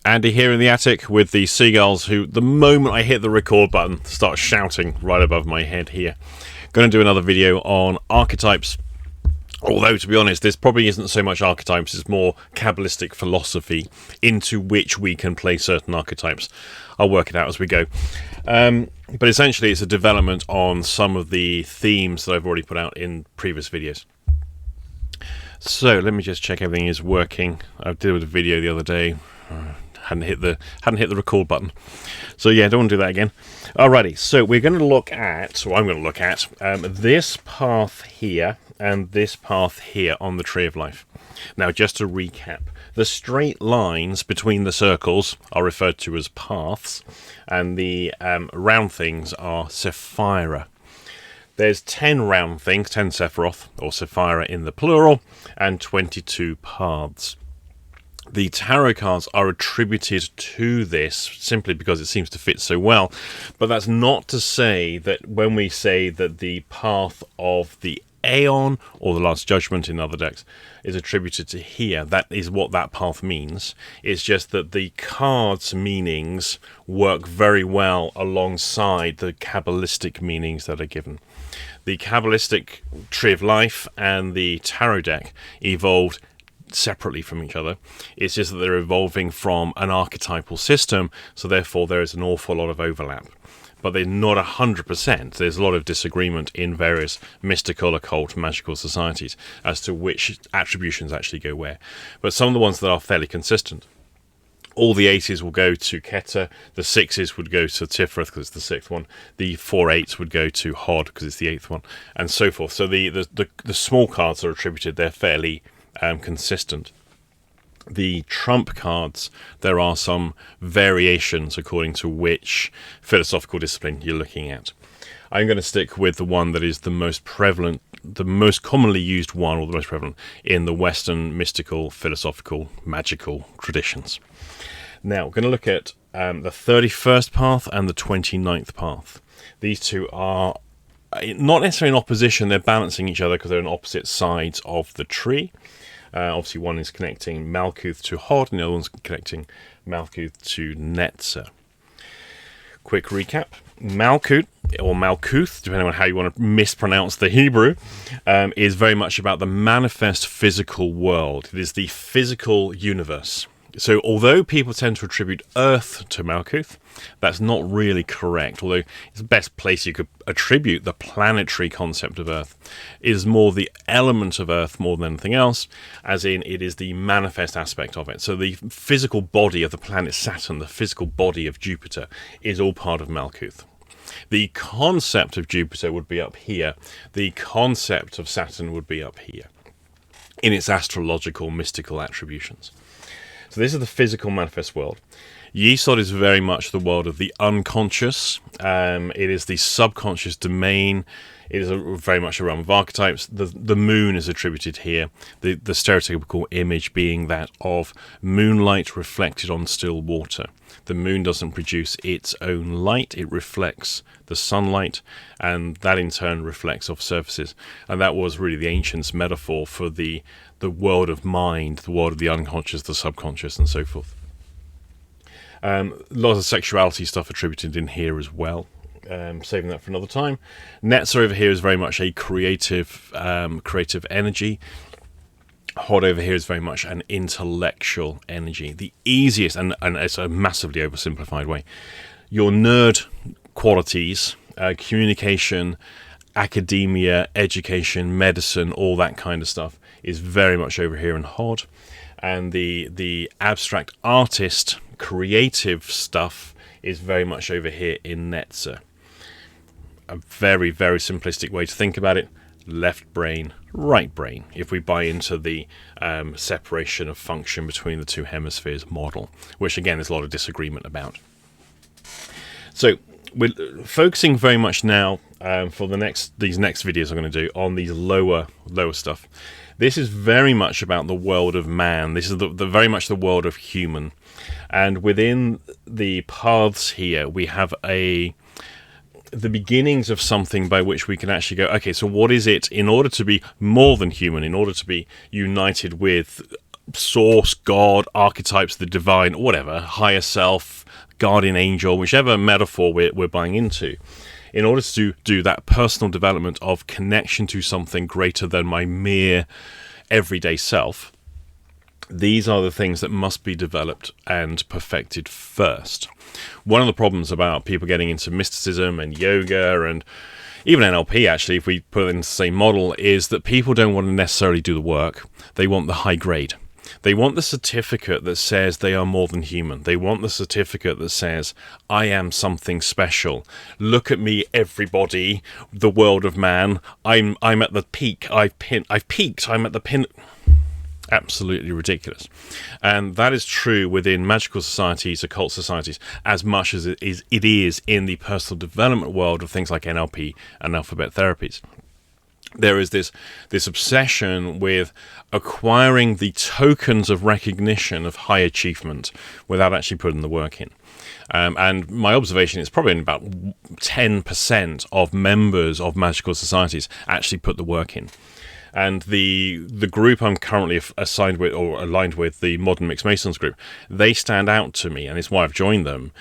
Andy here in the attic with the seagulls who, the moment I hit the record button, start shouting right above my head here. Going to do another video on archetypes. Although, to be honest, this probably isn't so much archetypes, it's more Kabbalistic philosophy into which we can play certain archetypes. I'll work it out as we go. But essentially, it's a development on some of the themes that I've already put out in previous videos. So, let me just check everything is working. I did a video the other day. Hadn't hit the record button. So yeah, don't want to do that again. Alrighty, so we're going to look at, or I'm going to look at, this path here and this path here on the Tree of Life. Now, just to recap, the straight lines between the circles are referred to as paths, and the round things are Sephira. There's 10 round things, 10 Sephiroth, or Sephira in the plural, and 22 paths. The tarot cards are attributed to this simply because it seems to fit so well, but that's not to say that when we say that the path of the Aeon or the Last Judgment in other decks is attributed to here, that is what that path means. It's just that the cards' meanings work very well alongside the Kabbalistic meanings that are given. The Kabbalistic Tree of Life and the tarot deck evolved separately from each other. It's just that they're evolving from an archetypal system, so therefore there is an awful lot of overlap. But they're not 100%. There's a lot of disagreement in various mystical, occult, magical societies as to which attributions actually go where. But some of the ones that are fairly consistent. All the 8s will go to Keter, the 6s would go to Tifrith because it's the 6th one, the 4 8s would go to Hod because it's the 8th one, and so forth. So the small cards are attributed, they're fairly consistent. The trump cards, there are some variations according to which philosophical discipline you're looking at. I'm going to stick with the one that is the most prevalent, the most commonly used one, or the most prevalent in the Western mystical, philosophical, magical traditions. Now, we're going to look at the 31st path and the 29th path. These two are not necessarily in opposition, they're balancing each other because they're on opposite sides of the tree. Obviously, one is connecting Malkuth to Hod, and the other one's connecting Malkuth to Netzer. Quick recap. Malkuth, or Malkuth, depending on how you want to mispronounce the Hebrew, is very much about the manifest physical world. It is the physical universe. So although people tend to attribute Earth to Malkuth, that's not really correct, although it's the best place you could attribute the planetary concept of Earth. It is more the element of Earth more than anything else, as in it is the manifest aspect of it. So the physical body of the planet Saturn, the physical body of Jupiter, is all part of Malkuth. The concept of Jupiter would be up here. The concept of Saturn would be up here in its astrological, mystical attributions. So this is the physical manifest world. Yesod is very much the world of the unconscious. It is the subconscious domain. It is very much a realm of archetypes. The moon is attributed here. The stereotypical image being that of moonlight reflected on still water. The moon doesn't produce its own light. It reflects the sunlight, and that in turn reflects off surfaces. And that was really the ancients' metaphor for the world of mind, the world of the unconscious, the subconscious, and so forth. Lots of sexuality stuff attributed in here as well. Saving that for another time. Netzer over here is very much a creative energy. Hod over here is very much an intellectual energy. The easiest, and it's a massively oversimplified way, your nerd qualities, communication, academia, education, medicine, all that kind of stuff is very much over here in Hod. And the abstract artist, creative stuff is very much over here in Netzer. A very, very simplistic way to think about it. Left brain, right brain, if we buy into the separation of function between the two hemispheres model, which again there's a lot of disagreement about. So we're focusing very much now for these next videos I'm going to do on these lower stuff. This is very much about the world of man. This is very much the world of human, and within the paths here we have the beginnings of something by which we can actually go, okay, so what is it in order to be more than human, in order to be united with source, God, archetypes, the divine, whatever, higher self, guardian angel, whichever metaphor we're buying into, in order to do that personal development of connection to something greater than my mere everyday self, these are the things that must be developed and perfected first. One of the problems about people getting into mysticism and yoga and even NLP, actually, if we put it in the same model, is that people don't want to necessarily do the work. They want the high grade. They want the certificate that says they are more than human. They want the certificate that says, I am something special. Look at me, everybody, the world of man. I'm at the peak. I've peaked. I'm at the pin. Absolutely ridiculous. And that is true within magical societies, occult societies, as much as it is in the personal development world of things like NLP and alphabet therapies. There is this obsession with acquiring the tokens of recognition of high achievement without actually putting the work in. And my observation is probably about 10% of members of magical societies actually put the work in. And the group I'm currently assigned with or aligned with, the Modern Mixed Masons group, they stand out to me, and it's why I've joined them,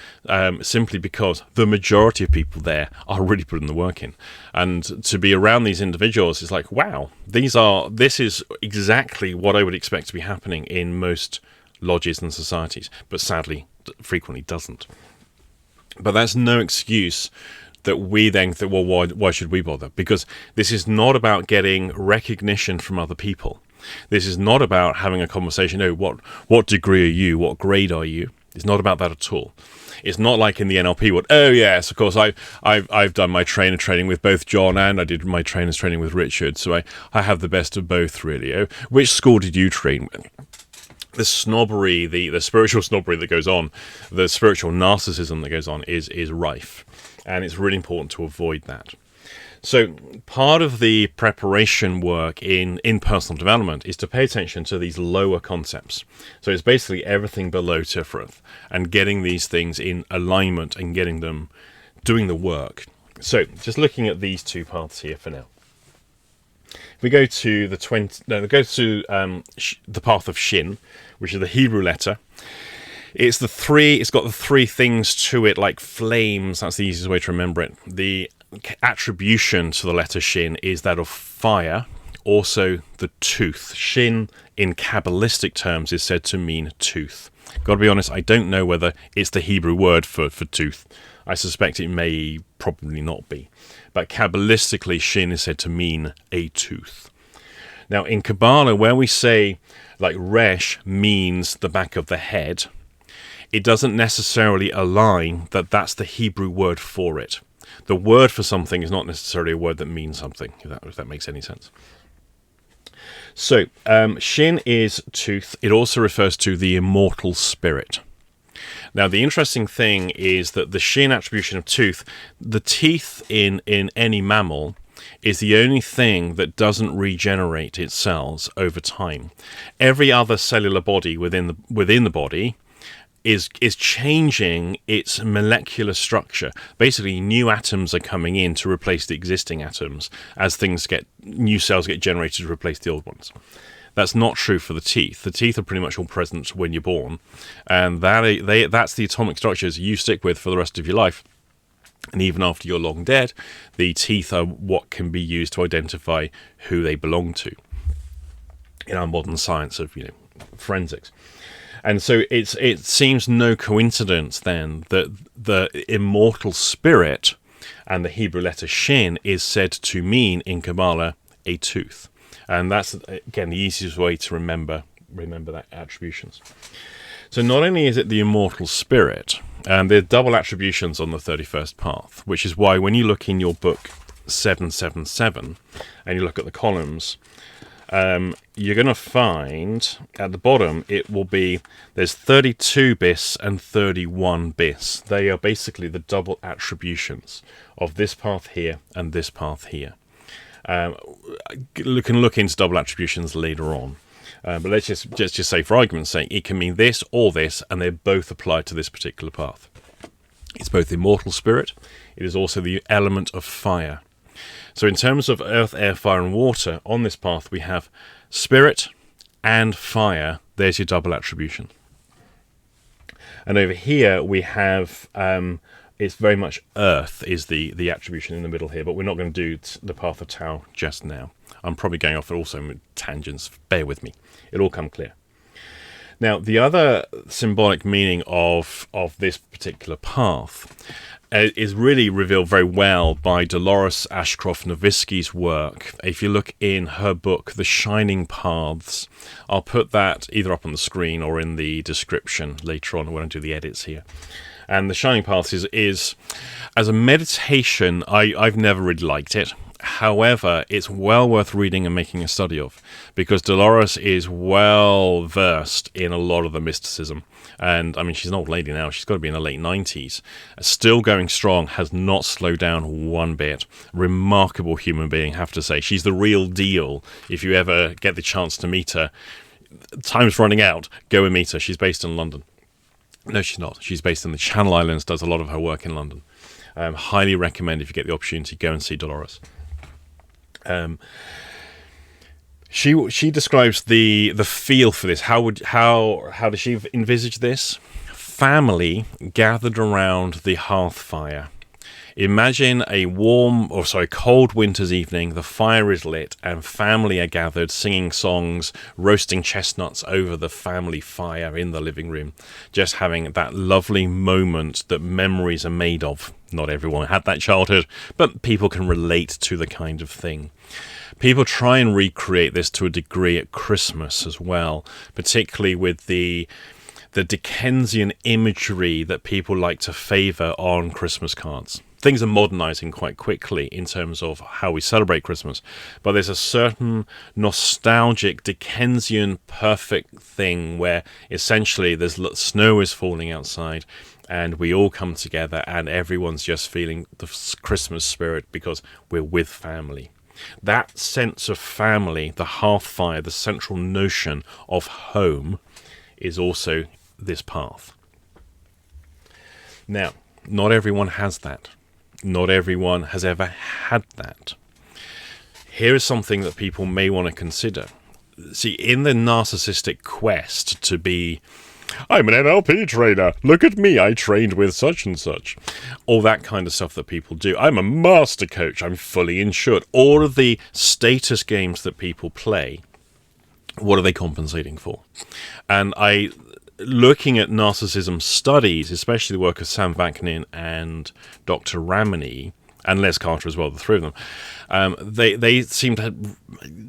simply because the majority of people there are really putting the work in. And to be around these individuals is like, wow, this is exactly what I would expect to be happening in most lodges and societies, but sadly, frequently doesn't. But that's no excuse that we then think, well, why should we bother? Because this is not about getting recognition from other people. This is not about having a conversation, oh, what degree are you? What grade are you? It's not about that at all. It's not like in the NLP world, oh, yes, of course, I've done my trainer training with both John and I did my trainer's training with Richard, so I have the best of both, really. Oh, which school did you train with? The snobbery, the spiritual snobbery that goes on, the spiritual narcissism that goes on is rife. And it's really important to avoid that. So part of the preparation work in personal development is to pay attention to these lower concepts. So it's basically everything below Tiferet and getting these things in alignment and getting them doing the work. So just looking at these two paths here for now. If we go to the path of Shin, which is the Hebrew letter. It's got the three things to it, like flames. That's the easiest way to remember it. The attribution to the letter Shin is that of fire, also the tooth. Shin, in Kabbalistic terms, is said to mean tooth. Got to be honest, I don't know whether it's the Hebrew word for tooth. I suspect it may probably not be. But Kabbalistically, Shin is said to mean a tooth. Now, in Kabbalah, where we say, like, Resh means the back of the head, it doesn't necessarily align that that's the Hebrew word for it. The word for something is not necessarily a word that means something, if that makes any sense. So, Shin is tooth. It also refers to the immortal spirit. Now, the interesting thing is that the Shin attribution of tooth, the teeth in any mammal, is the only thing that doesn't regenerate its cells over time. Every other cellular body within the body is changing its molecular structure. Basically, new atoms are coming in to replace the existing atoms as new cells get generated to replace the old ones. That's not true for the teeth. The teeth are pretty much all present when you're born, and that's the atomic structures you stick with for the rest of your life. And even after you're long dead, the teeth are what can be used to identify who they belong to in our modern science of forensics. And so it seems no coincidence then that the immortal spirit and the Hebrew letter Shin is said to mean in Kabbalah a tooth. And that's, again, the easiest way to remember that attributions. So not only is it the immortal spirit, there are double attributions on the 31st path, which is why when you look in your book 777 and you look at the columns, you're going to find at the bottom there's 32 bis and 31 bis. They are basically the double attributions of this path here and this path here. You can look into double attributions later on. But let's just say, for argument's sake, it can mean this or this, and they both apply to this particular path. It's both immortal spirit. It is also the element of fire. So in terms of earth, air, fire, and water, on this path we have spirit, and fire, there's your double attribution. And over here we have, it's very much earth is the attribution in the middle here, but we're not going to do the path of Tao just now. I'm probably going off also tangents. Bear with me. It'll all come clear. Now, the other symbolic meaning of this particular path is really revealed very well by Dolores Ashcroft Novisky's work. If you look in her book, The Shining Paths, I'll put that either up on the screen or in the description later on when I do the edits here. And The Shining Paths is as a meditation, I've never really liked it. However, it's well worth reading and making a study of, because Dolores is well versed in a lot of the mysticism. And I mean, she's an old lady now. She's got to be in her late 90s. Still going strong, has not slowed down one bit. Remarkable human being, have to say. She's the real deal. If you ever get the chance to meet her, time's running out, go and meet her. She's based in London. No, she's not. She's based in the Channel Islands, does a lot of her work in London. Highly recommend, if you get the opportunity, go and see Dolores. She describes the feel for this. How does she envisage this? Family gathered around the hearth fire. Imagine a cold winter's evening. The fire is lit, and family are gathered, singing songs, roasting chestnuts over the family fire in the living room, just having that lovely moment that memories are made of. Not everyone had that childhood, but people can relate to the kind of thing. People try and recreate this to a degree at Christmas as well, particularly with the Dickensian imagery that people like to favour on Christmas cards. Things are modernising quite quickly in terms of how we celebrate Christmas, but there's a certain nostalgic Dickensian perfect thing where essentially snow is falling outside and we all come together and everyone's just feeling the Christmas spirit because we're with family. That sense of family, the hearth fire, the central notion of home is also this path. Now, not everyone has that. Not everyone has ever had that. Here is something that people may want to consider. See, in the narcissistic quest to be, I'm an NLP trainer, look at me, I trained with such and such. All that kind of stuff that people do. I'm a master coach, I'm fully insured. All of the status games that people play, what are they compensating for? And looking at narcissism studies, especially the work of Sam Vaknin and Dr. Ramani, and Les Carter as well, the three of them, they seem to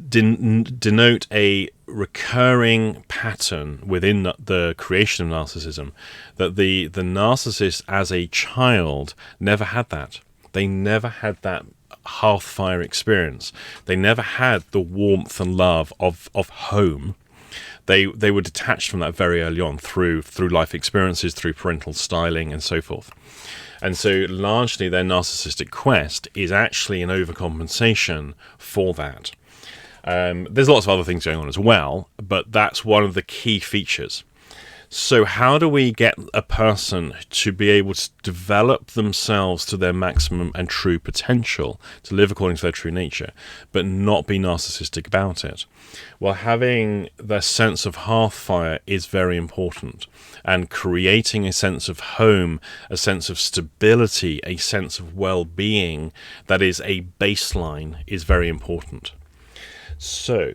denote a recurring pattern within the creation of narcissism, that the narcissist as a child never had that. They never had that hearth fire experience. They never had the warmth and love of home. They were detached from that very early on through life experiences, through parental styling and so forth. And so largely their narcissistic quest is actually an overcompensation for that. There's lots of other things going on as well, but that's one of the key features. So how do we get a person to be able to develop themselves to their maximum and true potential, to live according to their true nature, but not be narcissistic about it? Well, having the sense of hearth fire is very important, and creating a sense of home, a sense of stability, a sense of well-being that is a baseline is very important. So,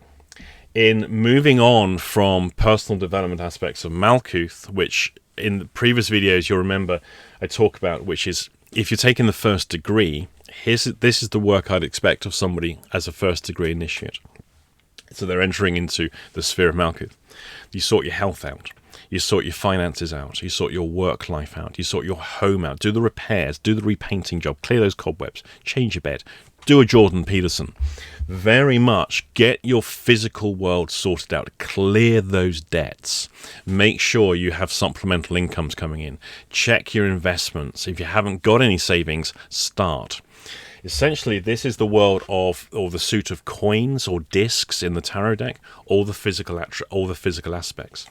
in moving on from personal development aspects of Malkuth, which in the previous videos you'll remember I talk about, which is if you're taking the first degree, this is the work I'd expect of somebody as a first degree initiate. So they're entering into the sphere of Malkuth. You sort your health out. You sort your finances out. You sort your work life out. You sort your home out. Do the repairs. Do the repainting job. Clear those cobwebs. Change your bed. Do a Jordan Peterson. Very much get your physical world sorted out. Clear those debts. Make sure you have supplemental incomes coming in. Check your investments. If you haven't got any savings, start. Essentially, this is the world of, or the suit of coins or discs in the tarot deck, all the physical aspects.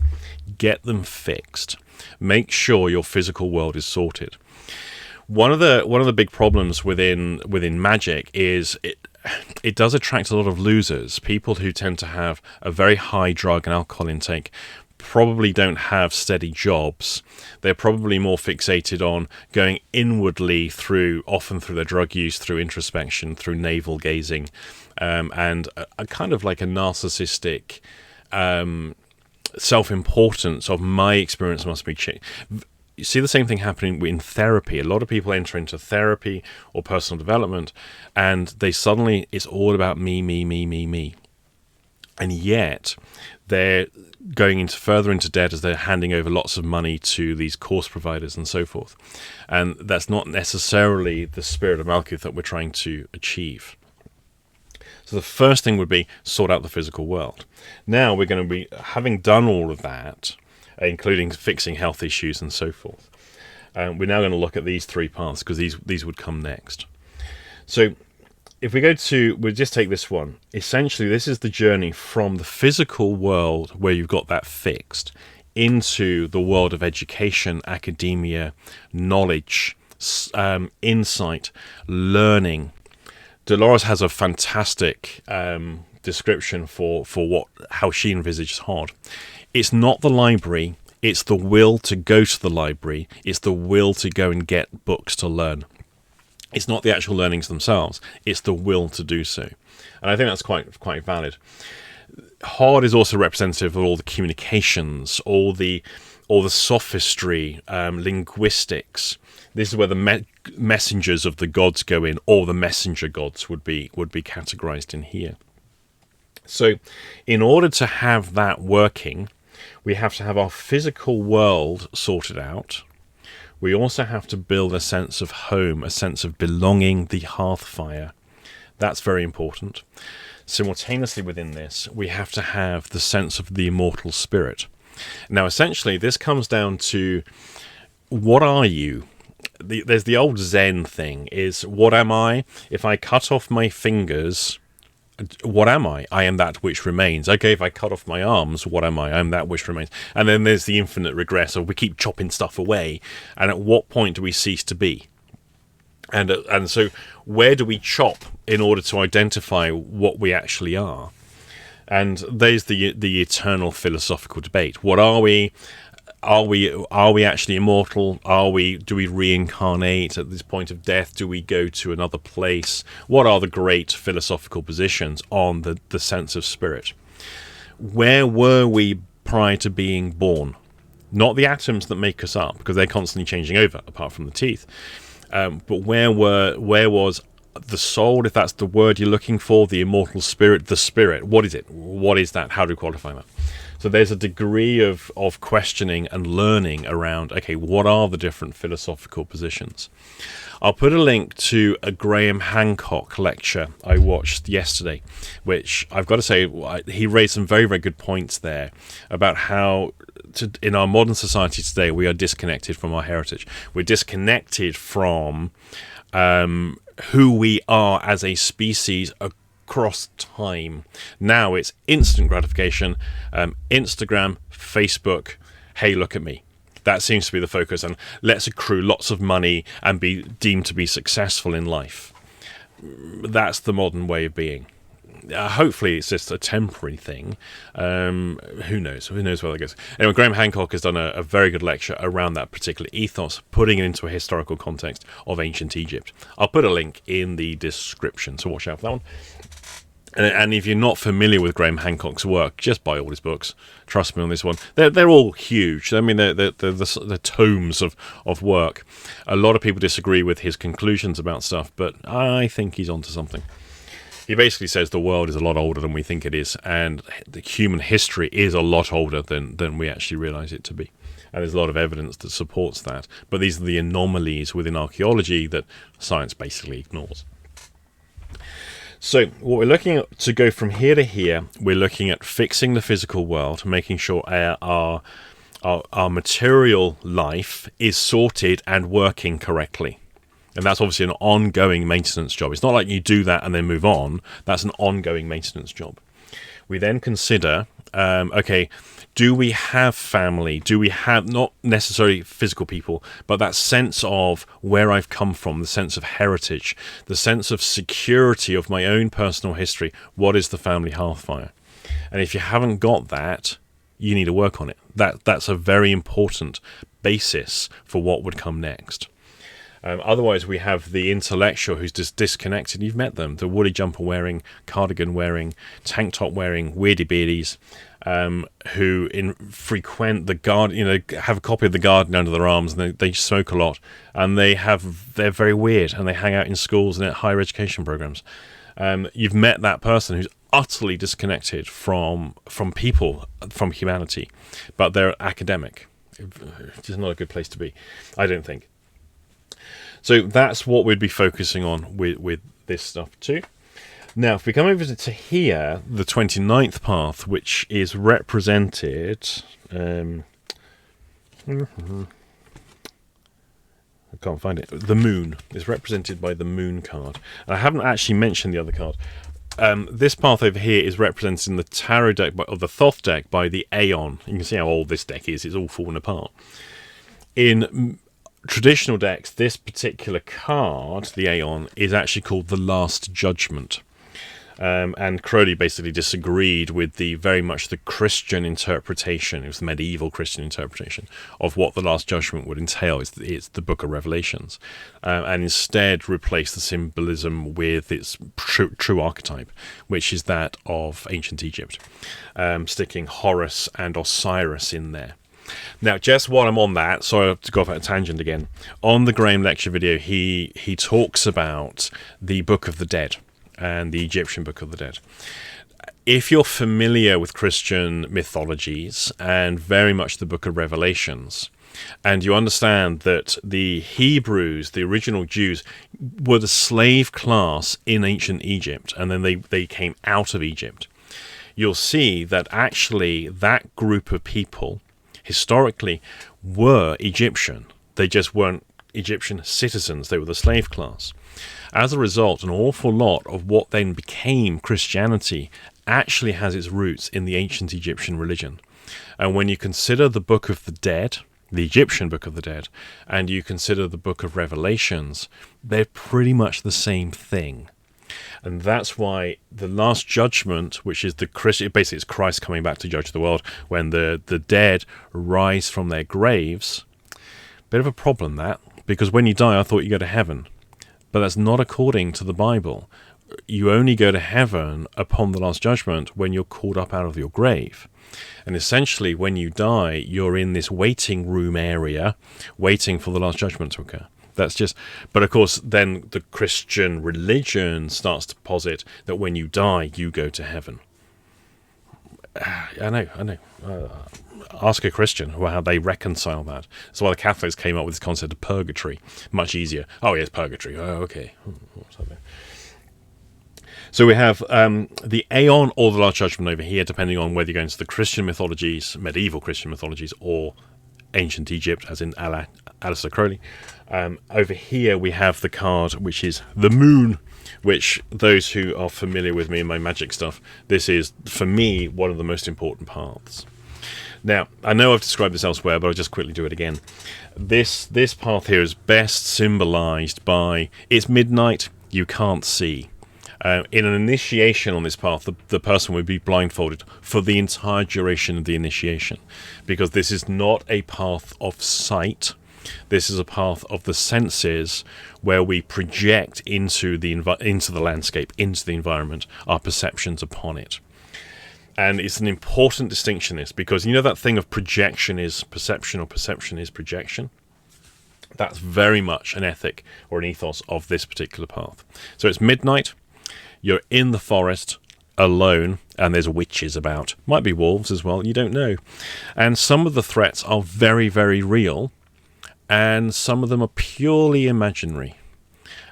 Get them fixed. Make sure your physical world is sorted. One of the big problems within magic is it does attract a lot of losers. People who tend to have a very high drug and alcohol intake probably don't have steady jobs. They're probably more fixated on going inwardly often through their drug use, through introspection, through navel gazing, and a kind of like a narcissistic self-importance of my experience must be changed. You see the same thing happening in therapy. A lot of people enter into therapy or personal development, and they suddenly, it's all about me, me, me, me, me. And yet they're going further into debt as they're handing over lots of money to these course providers and so forth. And that's not necessarily the spirit of Malkuth that we're trying to achieve. So the first thing would be sort out the physical world. Now we're going to be, having done all of that, including fixing health issues and so forth, we're now going to look at these three paths, because these would come next. So if we we'll just take this one. Essentially, this is the journey from the physical world where you've got that fixed into the world of education, academia, knowledge, insight, learning. Dolores has a fantastic description for how she envisages hard. It's not the library, it's the will to go to the library, it's the will to go and get books to learn. It's not the actual learnings themselves, it's the will to do so. And I think that's quite valid. Hard is also representative of all the communications, all the sophistry, linguistics. This is where the messengers of the gods go in, or the messenger gods would be categorized in here. So in order to have that working, we have to have our physical world sorted out. We also have to build a sense of home, a sense of belonging, the hearth fire. That's very important. Simultaneously within this, we have to have the sense of the immortal spirit. Now, essentially, this comes down to, what are you? There's the old Zen thing, is what am I? If I cut off my fingers, what am I? I am that which remains. Okay, if I cut off my arms, what am I? I am that which remains. And then there's the infinite regress of we keep chopping stuff away, and at what point do we cease to be? And so where do we chop in order to identify what we actually are? And there's the eternal philosophical debate. What are we? Are we actually immortal? Do we reincarnate at this point of death? Do we go to another place? What are the great philosophical positions on the sense of spirit? Where were we prior to being born? Not the atoms that make us up, because they're constantly changing over, apart from the teeth. But where was the soul, if that's the word you're looking for, the immortal spirit, the spirit? What is it? What is that? How do we qualify that? So there's a degree of questioning and learning around, okay, what are the different philosophical positions? I'll put a link to a Graham Hancock lecture I watched yesterday, which I've got to say, he raised some very, very good points there about how in our modern society today, we are disconnected from our heritage. We're disconnected from who we are as a species across time. Now it's instant gratification, Instagram, Facebook, hey, look at me. That seems to be the focus, and let's accrue lots of money and be deemed to be successful in life. That's the modern way of being. Hopefully it's just a temporary thing. Who knows? Who knows where that goes? Anyway, Graham Hancock has done a very good lecture around that particular ethos, putting it into a historical context of ancient Egypt. I'll put a link in the description, so watch out for that one. And if you're not familiar with Graham Hancock's work, just buy all his books. Trust me on this one. They're all huge. I mean, they're tomes of work. A lot of people disagree with his conclusions about stuff, but I think he's onto something. He basically says the world is a lot older than we think it is, and the human history is a lot older than we actually realize it to be. And there's a lot of evidence that supports that. But these are the anomalies within archaeology that science basically ignores. So what we're looking at, to go from here to here, we're looking at fixing the physical world, making sure our material life is sorted and working correctly. And that's obviously an ongoing maintenance job. It's not like you do that and then move on. That's an ongoing maintenance job. We then consider okay, do we have family? Do we have, not necessarily physical people, but that sense of where I've come from, the sense of heritage, the sense of security of my own personal history? What is the family hearthfire? And if you haven't got that, you need to work on it. That's a very important basis for what would come next. Otherwise, we have the intellectual who's just disconnected. You've met them. The woolly jumper wearing, cardigan wearing, tank top wearing, weirdy beardies, who frequent the garden, have a copy of The Garden under their arms, and they smoke a lot, and they're very weird, and they hang out in schools and at higher education programs. You've met that person who's utterly disconnected from people, from humanity, but they're academic. It's just not a good place to be, I don't think. So that's what we'd be focusing on with this stuff too. Now, if we come over to here, the 29th path, which is represented... I can't find it. The moon is represented by the moon card. And I haven't actually mentioned the other card. This path over here is represented in the tarot deck of the Thoth deck by the Aeon. You can see how old this deck is. It's all fallen apart. In traditional decks, this particular card, the Aeon, is actually called the Last Judgment. And Crowley basically disagreed with very much the Christian interpretation. It was the medieval Christian interpretation of what the Last Judgment would entail. It's the Book of Revelations, and instead replaced the symbolism with its true archetype, which is that of ancient Egypt, sticking Horus and Osiris in there. Now, just while I'm on that, sorry to go off at a tangent again, on the Graham lecture video, he talks about the Book of the Dead and the Egyptian Book of the Dead. If you're familiar with Christian mythologies and very much the Book of Revelations, and you understand that the Hebrews, the original Jews, were the slave class in ancient Egypt, and then they came out of Egypt, you'll see that actually that group of people historically were Egyptian. They just weren't Egyptian citizens. They were the slave class. As a result, an awful lot of what then became Christianity actually has its roots in the ancient Egyptian religion. And when you consider the Book of the Dead, the Egyptian Book of the Dead, and you consider the Book of Revelations, they're pretty much the same thing. And that's why the Last Judgment, which is basically it's Christ coming back to judge the world, when the dead rise from their graves. Bit of a problem, that, because when you die, I thought you go to heaven. But that's not according to the Bible. You only go to heaven upon the Last Judgment when you're called up out of your grave. And essentially, when you die, you're in this waiting room area, waiting for the Last Judgment to occur. But of course, then the Christian religion starts to posit that when you die, you go to heaven. I know. Ask a Christian how they reconcile that. That's why the Catholics came up with this concept of purgatory. Much easier. Oh, yes, purgatory. Oh, okay. What's happening? So we have the Aeon or the Last Judgment over here, depending on whether you're going to the Christian mythologies, medieval Christian mythologies, or ancient Egypt, as in Aleister Crowley. Over here we have the card, which is the Moon, which those who are familiar with me and my magic stuff, this is, for me, one of the most important paths. Now, I know I've described this elsewhere, but I'll just quickly do it again. This path here is best symbolized by, it's midnight, you can't see. In an initiation on this path, the person would be blindfolded for the entire duration of the initiation, because this is not a path of sight. This is a path of the senses, where we project into the landscape, into the environment, our perceptions upon it. And it's an important distinction, this, because you know that thing of projection is perception or perception is projection? That's very much an ethic or an ethos of this particular path. So it's midnight. You're in the forest alone, and there's witches about. Might be wolves as well, you don't know. And some of the threats are very, very real, and some of them are purely imaginary.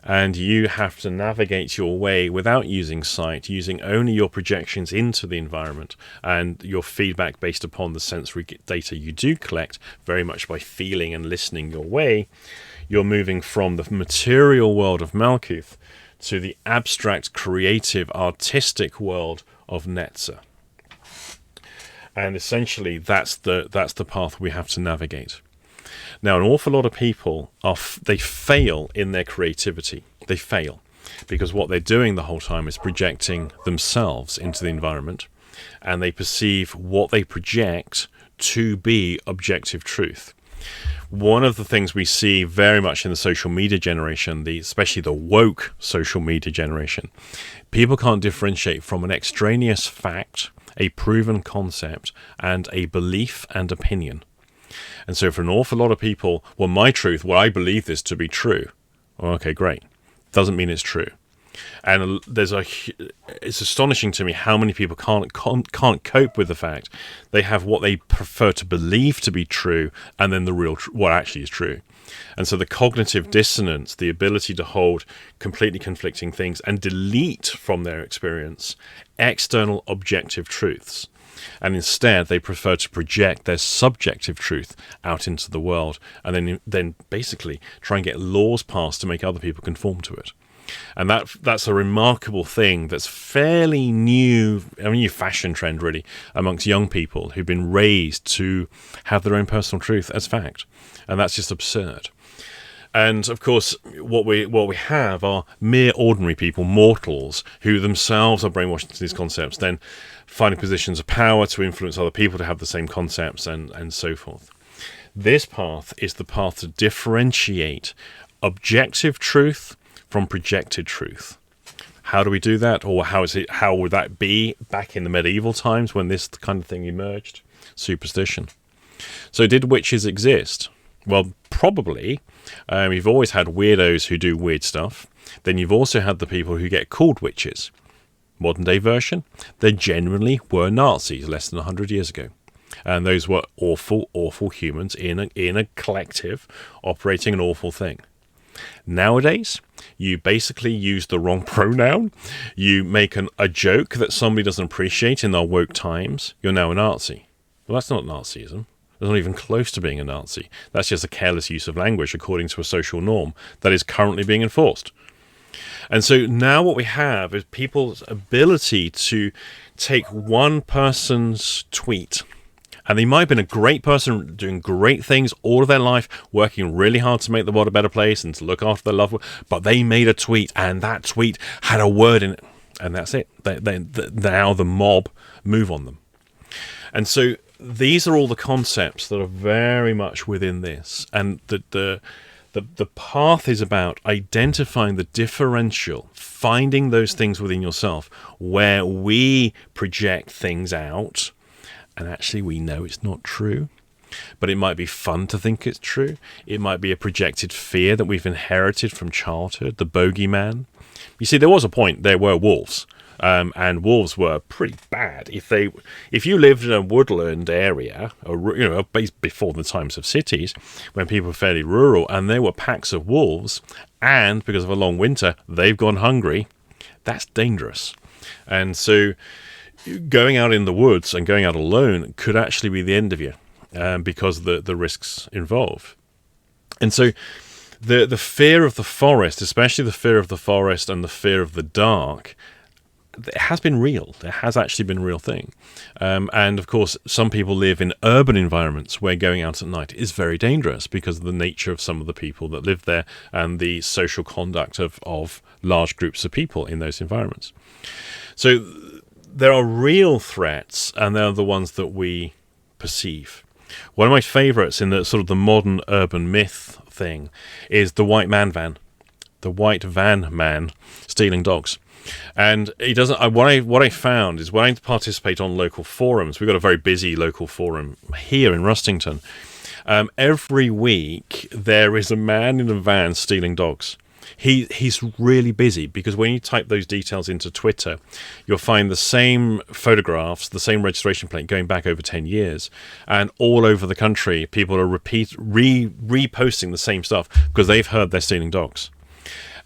And you have to navigate your way without using sight, using only your projections into the environment and your feedback based upon the sensory data you do collect, very much by feeling and listening your way. You're moving from the material world of Malkuth to the abstract, creative, artistic world of Netzer. And essentially, that's the path we have to navigate. Now, an awful lot of people they fail in their creativity. They fail because what they're doing the whole time is projecting themselves into the environment, and they perceive what they project to be objective truth. One of the things we see very much in the social media generation, especially the woke social media generation, people can't differentiate from an extraneous fact, a proven concept, and a belief and opinion. And so for an awful lot of people, well, my truth, well, I believe this to be true. Well, okay, great. Doesn't mean it's true. And it's astonishing to me how many people can't cope with the fact they have what they prefer to believe to be true, and then the real what actually is true. And so the cognitive dissonance, the ability to hold completely conflicting things and delete from their experience external objective truths, and instead they prefer to project their subjective truth out into the world, and then basically try and get laws passed to make other people conform to it. And that's a remarkable thing that's fairly new, a new fashion trend really, amongst young people who've been raised to have their own personal truth as fact. And that's just absurd. And of course, what we have are mere ordinary people, mortals, who themselves are brainwashed into these concepts, then finding positions of power to influence other people to have the same concepts, and so forth. This path is the path to differentiate objective truth from projected truth. How do we do that? Or how would that be back in the medieval times when this kind of thing emerged? Superstition. So did witches exist? Well, probably. You've always had weirdos who do weird stuff. Then you've also had the people who get called witches. Modern day version, they genuinely were Nazis less than 100 years ago. And those were awful, awful humans in a collective operating an awful thing. Nowadays, you basically use the wrong pronoun. You make a joke that somebody doesn't appreciate in our woke times. You're now a Nazi. Well, that's not Nazism. It's not even close to being a Nazi. That's just a careless use of language according to a social norm that is currently being enforced. And so now what we have is people's ability to take one person's tweet, and they might have been a great person doing great things all of their life, working really hard to make the world a better place and to look after their loved one, but they made a tweet, and that tweet had a word in it, and that's it. Now the mob move on them. And so these are all the concepts that are very much within this, and the path is about identifying the differential, finding those things within yourself where we project things out, and actually we know it's not true, but it might be fun to think it's true. It might be a projected fear that we've inherited from childhood, the bogeyman. You see, there was a point there were wolves. And wolves were pretty bad. If you lived in a woodland area, or before the times of cities, when people were fairly rural, and there were packs of wolves, and because of a long winter, they've gone hungry, that's dangerous. And so, going out in the woods and going out alone could actually be the end of you, because of the risks involved. And so, the fear of the forest, especially the fear of the forest and the fear of the dark, it has been real. It has actually been a real thing. And of course, some people live in urban environments where going out at night is very dangerous because of the nature of some of the people that live there and the social conduct of large groups of people in those environments. So there are real threats, and they're the ones that we perceive. One of my favorites in the sort of the modern urban myth thing is the white van. The white van man stealing dogs. And he doesn't. What I found is when I participate on local forums, we've got a very busy local forum here in Rustington. Every week there is a man in a van stealing dogs. He's really busy because when you type those details into Twitter, you'll find the same photographs, the same registration plate going back over 10 years, and all over the country, people are reposting the same stuff because they've heard they're stealing dogs.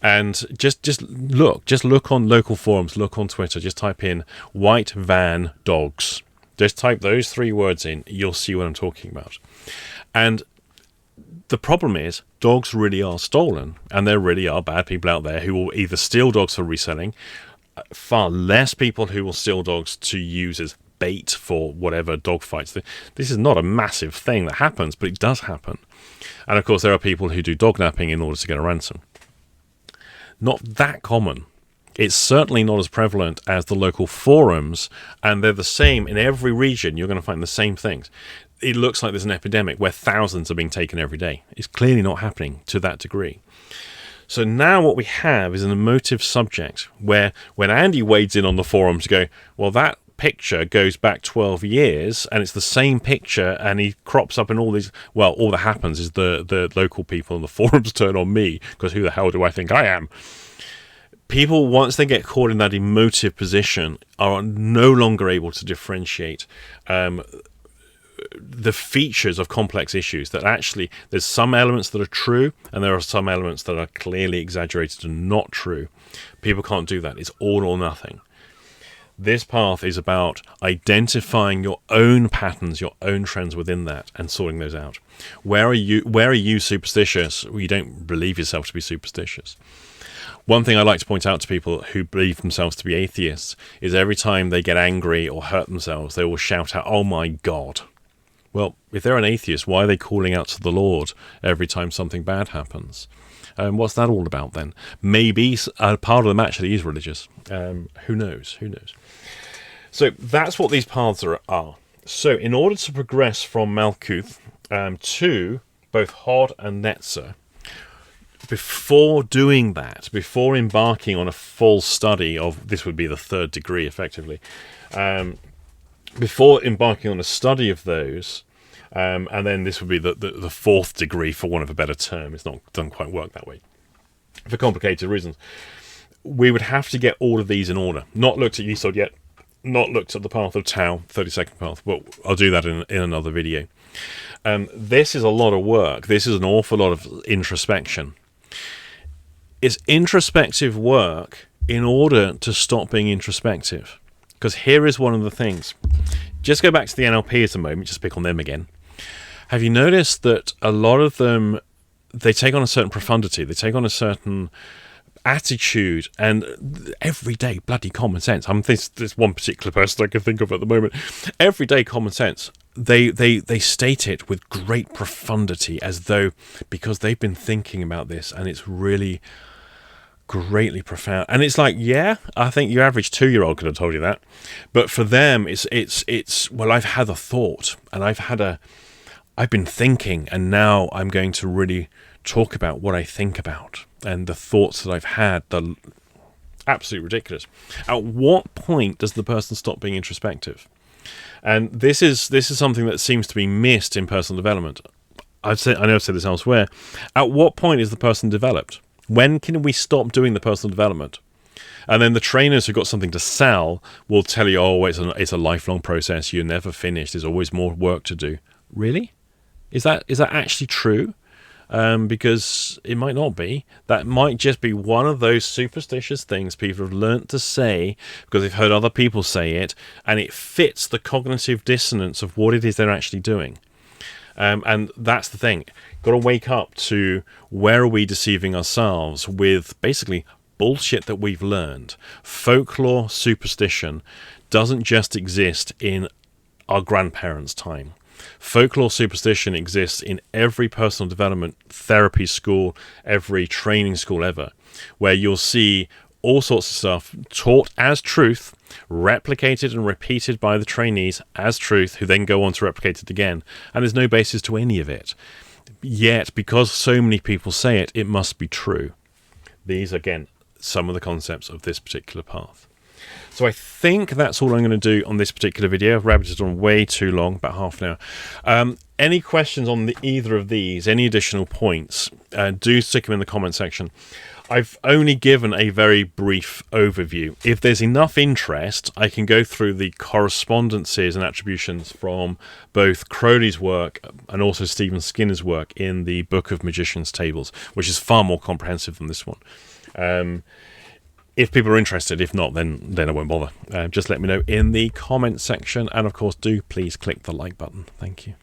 And just look on local forums, look on Twitter, just type in white van dogs. Just type those 3 words in, you'll see what I'm talking about. And the problem is, dogs really are stolen, and there really are bad people out there who will either steal dogs for reselling, far less people who will steal dogs to use as bait for whatever dogfights. This is not a massive thing that happens, but it does happen. And of course, there are people who do dog napping in order to get a ransom. Not that common. It's certainly not as prevalent as the local forums, and they're the same in every region. You're going to find the same things. It looks like there's an epidemic where thousands are being taken every day. It's clearly not happening to that degree. So now what we have is an emotive subject where when Andy wades in on the forum to go, well, that picture goes back 12 years and it's the same picture, and he crops up in all these, well, all that happens is the local people on the forums turn on me, because who the hell do I think I am? People, once they get caught in that emotive position, are no longer able to differentiate the features of complex issues. That actually there's some elements that are true and there are some elements that are clearly exaggerated and not true. People can't do that. It's all or nothing. This path is about identifying your own patterns, your own trends within that, and sorting those out. Where are you superstitious? Well, you don't believe yourself to be superstitious. One thing I like to point out to people who believe themselves to be atheists is every time they get angry or hurt themselves, they will shout out, "Oh my God." Well, if they're an atheist, why are they calling out to the Lord every time something bad happens? What's that all about then? Maybe a part of them actually is religious. Who knows? Who knows? So that's what these paths are. So in order to progress from Malkuth to both Hod and Netzer, before doing that, before embarking on a full study of, this would be the third degree effectively, before embarking on a study of those, and then this would be the fourth degree, for want of a better term. It's not doesn't quite work that way for complicated reasons. We would have to get all of these in order. Not looked at Yesod yet, not looked at the path of Tau, 32nd path, but I'll do that in another video. This is a lot of work. This is an awful lot of introspection. It's introspective work in order to stop being introspective. Because here is one of the things. Just go back to the NLP at a moment, just pick on them again. Have you noticed that a lot of them, they take on a certain profundity, they take on a certain attitude and everyday bloody common sense. This one particular person I can think of at the moment. Everyday common sense. They state it with great profundity, as though because they've been thinking about this and it's really greatly profound. And it's like, yeah, I think your average 2-year-old could have told you that. But for them, it's well, I've had a thought and I've been thinking, and now I'm going to really talk about what I think about and the thoughts that I've had. They're absolutely ridiculous. At what point does the person stop being introspective? And this is something that seems to be missed in personal development. I know I've said this elsewhere. At what point is the person developed? When can we stop doing the personal development? And then the trainers who've got something to sell will tell you, oh, it's a lifelong process. You're never finished. There's always more work to do. Really? Is that actually true? Because it might not be. That might just be one of those superstitious things people have learnt to say because they've heard other people say it, and it fits the cognitive dissonance of what it is they're actually doing. And that's the thing. Got to wake up to, where are we deceiving ourselves with basically bullshit that we've learned? Folklore, superstition doesn't just exist in our grandparents' time. Folklore, superstition exists in every personal development therapy school, every training school ever, where you'll see all sorts of stuff taught as truth, replicated and repeated by the trainees as truth, who then go on to replicate it again, and there's no basis to any of it. Yet, because so many people say it, it must be true. These, again, some of the concepts of this particular path. So I think that's all I'm going to do on this particular video. I've rabbited on way too long, about half an hour. Any questions on either of these, any additional points, do stick them in the comment section. I've only given a very brief overview. If there's enough interest, I can go through the correspondences and attributions from both Crowley's work and also Stephen Skinner's work in the Book of Magician's Tables, which is far more comprehensive than this one. If people are interested, if not, then I won't bother. Just let me know in the comment section, and of course, do please click the like button. Thank you.